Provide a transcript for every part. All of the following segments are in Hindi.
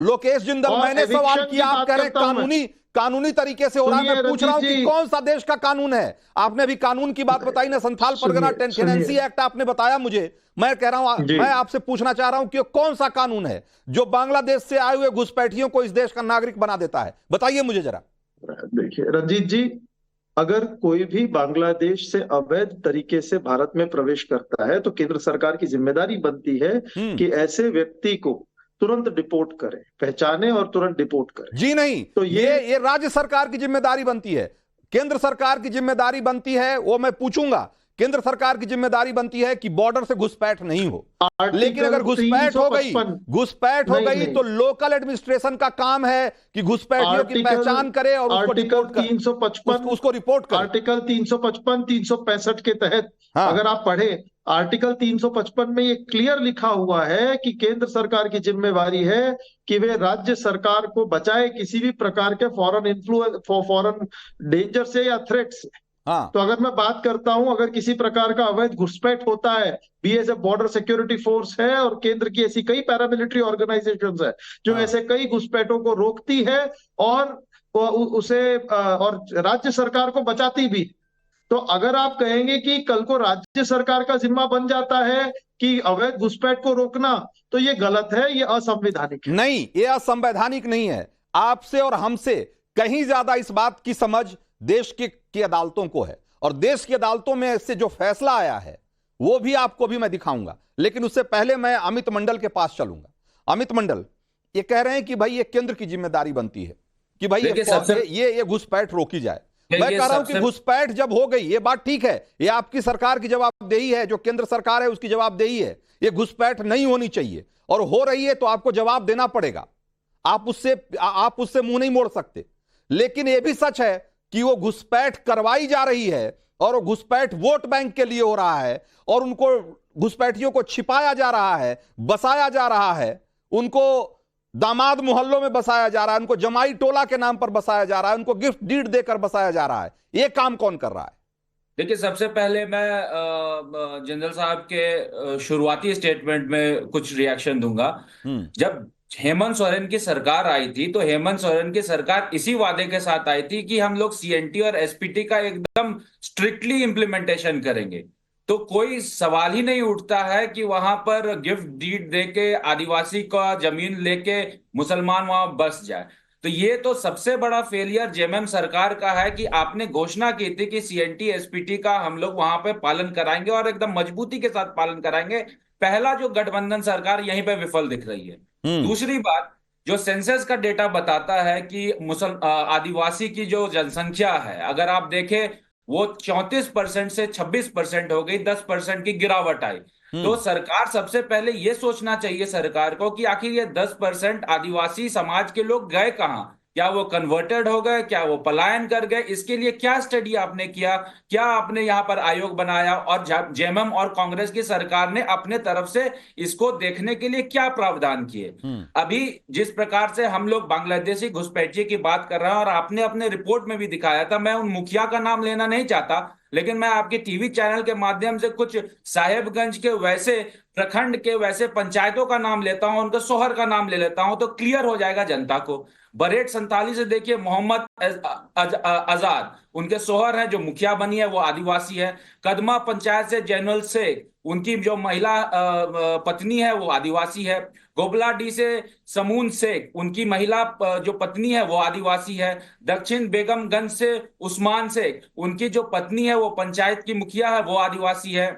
लोकेश जिंदल, और मैंने सवाल एविक्शन किया, की आप बात कह रहे हैं करता हूं मैं। कानूनी कानूनी तरीके से हो रहा है। सुनिए मैं पूछ रहा रंजीत हूं कि जी, कौन सा देश का कानून है। आपने अभी कानून की बात बताई ना, संथाल परगना सुनिए सुनिए टेनेंसी एक्ट आपने बताया मुझे। मैं कह रहा हूं, जी, मैं आपसे पूछना चाह रहा हूं कि कौन सा कानून है जो बांग्लादेश से आए हुए घुसपैठियों को इस देश का नागरिक बना देता है? बताइए मुझे जरा। देखिए रंजीत जी, अगर कोई भी बांग्लादेश से अवैध तरीके से भारत में प्रवेश करता है तो केंद्र सरकार की जिम्मेदारी बनती है हम्म। कि ऐसे व्यक्ति को तुरंत डिपोर्ट करें, पहचाने और तुरंत डिपोर्ट करें। जी नहीं, तो ये राज्य सरकार की जिम्मेदारी बनती है, केंद्र सरकार की जिम्मेदारी बनती है, वो मैं पूछूंगा। केंद्र सरकार की जिम्मेदारी बनती है कि बॉर्डर से घुसपैठ नहीं हो। लेकिन आर्टिकल अगर घुसपैठ हो गई, 355, घुसपैठ हो नहीं गई, नहीं, तो लोकल एडमिनिस्ट्रेशन का काम है कि घुसपैठियों की आर्टिकल पहचान करे और उसको आर्टिकल डिपोर्ट कर, 355, उसको रिपोर्ट करे। आर्टिकल 355 365 के तहत हाँ। अगर आप पढ़े, आर्टिकल 355 में ये क्लियर लिखा हुआ है कि केंद्र सरकार की जिम्मेवारी है कि वे राज्य सरकार को बचाए किसी भी प्रकार के फॉरेन इन्फ्लुएंस, फॉरेन डेंजर से या थ्रेट से। हाँ। तो अगर मैं बात करता हूं, अगर किसी प्रकार का अवैध घुसपैठ होता है, बीएसएफ बॉर्डर सिक्योरिटी फोर्स है और केंद्र की ऐसी कई पैरामिलिट्री ऑर्गेनाइजेशंस है जो हाँ। ऐसे कई घुसपैठों को रोकती है और उसे और राज्य सरकार को बचाती भी। तो अगर आप कहेंगे कि कल को राज्य सरकार का जिम्मा बन जाता है कि अवैध घुसपैठ को रोकना, तो ये गलत है, ये असंवैधानिक है। नहीं, ये असंवैधानिक नहीं है। आपसे और हमसे कहीं ज्यादा इस बात की समझ देश की अदालतों को है, और देश की अदालतों में इससे जो फैसला आया है वो भी आपको भी मैं दिखाऊंगा। लेकिन उससे पहले मैं अमित मंडल के पास चलूंगा। अमित मंडल, ये कह रहे हैं कि भाई ये केंद्र की जिम्मेदारी बनती है कि भाई देखिए सबसे ये घुसपैठ रोकी जाए। मैं देखिए कह रहा हूं कि सबसे घुसपैठ जब हो गई, ये बात ठीक है, ये आपकी सरकार की जवाबदेही है, जो केंद्र सरकार है उसकी जवाबदेही है। ये घुसपैठ नहीं होनी चाहिए, और हो रही है तो आपको जवाब देना पड़ेगा। आप उससे मुंह नहीं मोड़ सकते। लेकिन यह भी सच है कि वो घुसपैठ करवाई जा रही है, और वो घुसपैठ वोट बैंक के लिए हो रहा है, और उनको घुसपैठियों को छिपाया जा रहा है, बसाया जा रहा है, उनको दामाद मोहल्लों में बसाया जा रहा है, उनको जमाई टोला के नाम पर बसाया जा रहा है, उनको गिफ्ट डीड देकर बसाया जा रहा है। ये काम कौन कर रहा है? देखिए सबसे पहले मैं जनरल साहब के शुरुआती स्टेटमेंट में कुछ रिएक्शन दूंगा। हम्म। जब हेमंत सोरेन की सरकार आई थी तो हेमंत सोरेन की सरकार इसी वादे के साथ आई थी कि हम लोग सीएनटी और एसपीटी का एकदम स्ट्रिक्टली इंप्लीमेंटेशन करेंगे। तो कोई सवाल ही नहीं उठता है कि वहां पर गिफ्ट डीड देके आदिवासी का जमीन लेके मुसलमान वहां बस जाए। तो ये तो सबसे बड़ा फेलियर जेएमएम सरकार का है कि आपने घोषणा की थी कि सीएनटी एसपीटी का हम लोग वहां पे पालन कराएंगे और एकदम मजबूती के साथ पालन कराएंगे। पहला जो गठबंधन सरकार यहीं पे विफल दिख रही है। हम्म। दूसरी बात, जो सेंसस का डेटा बताता है कि आदिवासी की जो जनसंख्या है, अगर आप देखें, वो 34% से 26% हो गई, 10% की गिरावट आई। तो हम्म। सरकार सबसे पहले ये सोचना चाहिए सरकार को कि आखिर ये 10% आदिवासी समाज के लोग गए कहाँ। क्या वो कन्वर्टेड हो गए, क्या वो पलायन कर गए? इसके लिए क्या स्टडी आपने किया? क्या आपने यहाँ पर आयोग बनाया? और जेएमएम और कांग्रेस की सरकार ने अपने तरफ से इसको देखने के लिए क्या प्रावधान किए? हम्म। अभी जिस प्रकार से हम लोग बांग्लादेशी घुसपैठिए की बात कर रहे हैं, और आपने अपने रिपोर्ट में भी दिखाया था, मैं उन मुखिया का नाम लेना नहीं चाहता, लेकिन मैं आपके टीवी चैनल के माध्यम से कुछ साहेबगंज के वैसे प्रखंड के वैसे पंचायतों का नाम लेता हूं, उनके शोहर का नाम ले लेता हूं, तो क्लियर हो जाएगा जनता को। बरेट संताली से देखिए, मोहम्मद आजाद उनके शोहर हैं, जो मुखिया बनी है वो आदिवासी है। कदमा पंचायत से जैनुल शेख, उनकी जो महिला पत्नी है वो आदिवासी है। गोबलाडी से समून शेख, उनकी महिला जो पत्नी है वो आदिवासी है। दक्षिण बेगमगंज से उस्मान शेख, उनकी जो पत्नी है वो पंचायत की मुखिया है, वो आदिवासी है।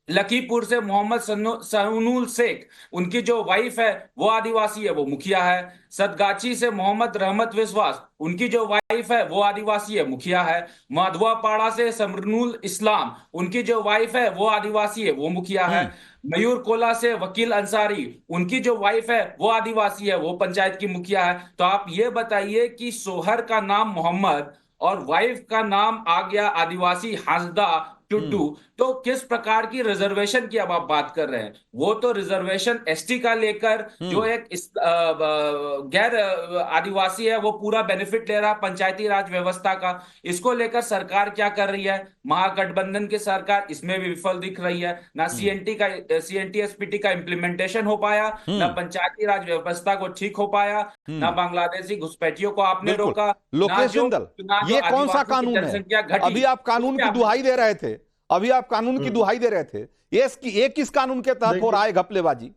लखीपुर से मोहम्मद सनूनुल शेख, उनकी जो वाइफ है वो आदिवासी है, वो मुखिया है। सतगाची से मोहम्मद रहमत विश्वास, उनकी जो वाइफ है वो आदिवासी है, मुखिया है। माधवापाड़ा से समरनुल इस्लाम, उनकी जो वाइफ है वो आदिवासी है, वो मुखिया है। हम्म। मयूर कोला से वकील अंसारी, उनकी जो वाइफ है वो आदिवासी है, वो पंचायत की मुखिया है। तो आप ये बताइए कि शोहर का नाम मोहम्मद और वाइफ का नाम आ गया आदिवासी हांसदा, should do, तो किस प्रकार की रिजर्वेशन की अब आप बात कर रहे हैं? वो तो रिजर्वेशन एसटी का लेकर जो एक गैर आदिवासी है वो पूरा बेनिफिट ले रहा है पंचायती राज व्यवस्था का। इसको लेकर सरकार क्या कर रही है? महागठबंधन की सरकार इसमें भी विफल दिख रही है। ना सीएनटी एसपीटी का इम्प्लीमेंटेशन हो पाया, ना पंचायती राज व्यवस्था को ठीक हो पाया, ना बांग्लादेशी घुसपैठियों को आपने रोका। लोकेश जिंदल, ये कौन सा कानून है? अभी आप कानून की दुहाई दे रहे थे, अभी आप कानून की दुहाई दे रहे थे। ये किस कानून के तहत हो रहा है घपलेबाजी?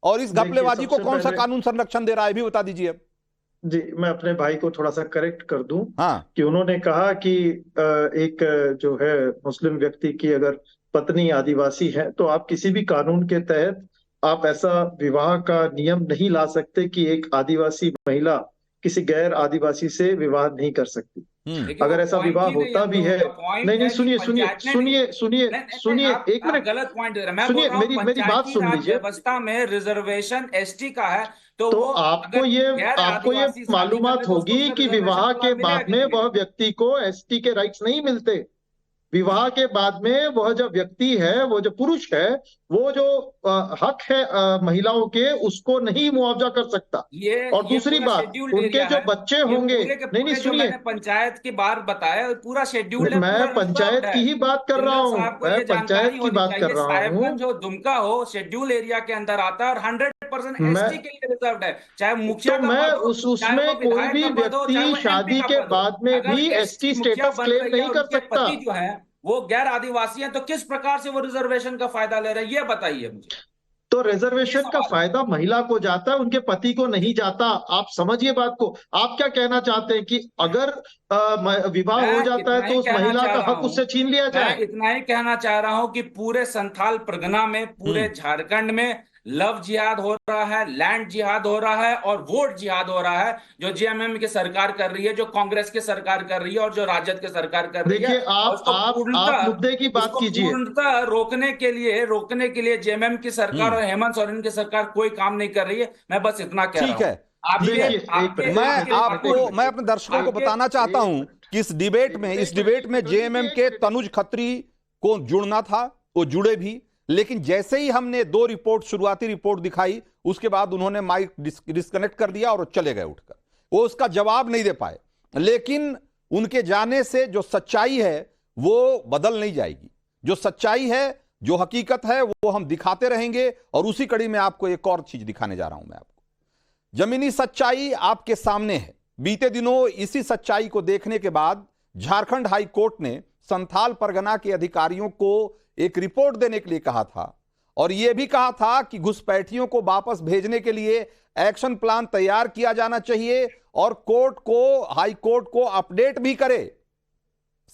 और इस घपलेबाजी को कौन सा कानून संरक्षण दे रहा है, भी बता दीजिए अब। जी, मैं अपने भाई को थोड़ा सा करेक्ट कर दूं। हाँ, कि उन्होंने कहा कि एक जो है मुस्लिम व्यक्ति की अगर पत्नी आदिवासी है तो आप किसी भी कानून के तहत आप ऐसा विवाह का नियम नहीं ला सकते कि एक आदिवासी महिला किसी गैर आदिवासी से विवाह नहीं कर सकती। अगर ऐसा विवाह होता भी है, नहीं, सुनिए सुनिए सुनिए सुनिए सुनिए, एक मिनट, गलत पॉइंट दे रहे हैं। सुनिए, मेरी बात सुन लीजिए। व्यवस्था में रिजर्वेशन एसटी का है तो आपको ये मालूमात होगी कि विवाह के बाद में वह व्यक्ति को एसटी के राइट्स नहीं मिलते। विवाह के बाद में वह जो व्यक्ति है, वो जो पुरुष है, वो जो हक है महिलाओं के, उसको नहीं मुआवजा कर सकता। और दूसरी बात, उनके जो बच्चे होंगे, नहीं सुनिए, पंचायत की बात बताया, पूरा शेड्यूल, मैं पंचायत की ही बात कर रहा हूँ, मैं पंचायत की बात कर रहा हूँ। जो दुमका हो शेड्यूल एरिया के अंदर आता है और 100% एसटी के लिए रिजर्व्ड है, चाहे मुखिया तो मैं उसमें कोई भी व्यक्ति शादी के बाद में भी एसटी स्टेटस क्लेम नहीं कर सकता। जो है वो गैर आदिवासी हैं, तो किस प्रकार से वो रिजर्वेशन का फायदा ले रहे हैं, ये बताइए मुझे। तो रिजर्वेशन का फायदा महिला को जाता है, उनके पति को नहीं जाता। आप समझिए बात को। आप क्या कहना चाहते हैं कि अगर विवाह हो जाता है तो उस महिला का हक उससे छीन लिया जाए? मैं इतना ही कहना चाह रहा हूं कि पूरे संथाल परगना में, पूरे झारखंड में लव जिहाद हो रहा है, लैंड जिहाद हो रहा है और वोट जिहाद हो रहा है, जो जेएमएम की सरकार कर रही है, जो कांग्रेस की सरकार कर रही है और जो राजद की सरकार कर रही है। देखिए, आप मुद्दे की बात कीजिए। पूर्णतः रोकने के लिए जेएमएम की सरकार और हेमंत सोरेन की सरकार कोई काम नहीं कर रही है। मैं बस इतना कह रहा हूं। ठीक है, मैं अपने दर्शकों को बताना चाहता हूं कि इस डिबेट में जेएमएम के तनुज खत्री को जुड़ना था, वो जुड़े भी, लेकिन जैसे ही हमने शुरुआती रिपोर्ट दिखाई, उसके बाद उन्होंने माइक डिस्कनेक्ट कर दिया और चले गए उठकर। वो उसका जवाब नहीं दे पाए। लेकिन उनके जाने से जो सच्चाई है वो बदल नहीं जाएगी। जो सच्चाई है, जो हकीकत है, वो हम दिखाते रहेंगे। और उसी कड़ी में आपको एक और चीज दिखाने जा रहा हूं। मैं आपको जमीनी सच्चाई आपके सामने है। बीते दिनों इसी सच्चाई को देखने के बाद झारखंड हाई कोर्ट ने संथाल परगना के अधिकारियों को एक रिपोर्ट देने के लिए कहा था और यह भी कहा था कि घुसपैठियों को वापस भेजने के लिए एक्शन प्लान तैयार किया जाना चाहिए और हाई कोर्ट को अपडेट भी करे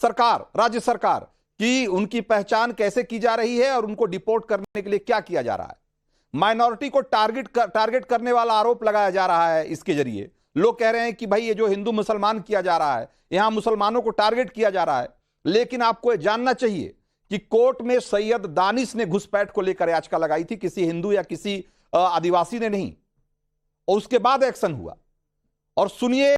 राज्य सरकार कि उनकी पहचान कैसे की जा रही है और उनको डिपोर्ट करने के लिए क्या किया जा रहा है। माइनॉरिटी को टारगेट करने वाला आरोप लगाया जा रहा है। इसके जरिए लोग कह रहे हैं कि भाई ये जो हिंदू मुसलमान किया जा रहा है, यहां मुसलमानों को टारगेट किया जा रहा है। लेकिन आपको यह जानना चाहिए कि कोर्ट में सैयद दानिश ने घुसपैठ को लेकर याचिका लगाई थी, किसी हिंदू या किसी आदिवासी ने नहीं। और उसके बाद एक्शन हुआ। और सुनिए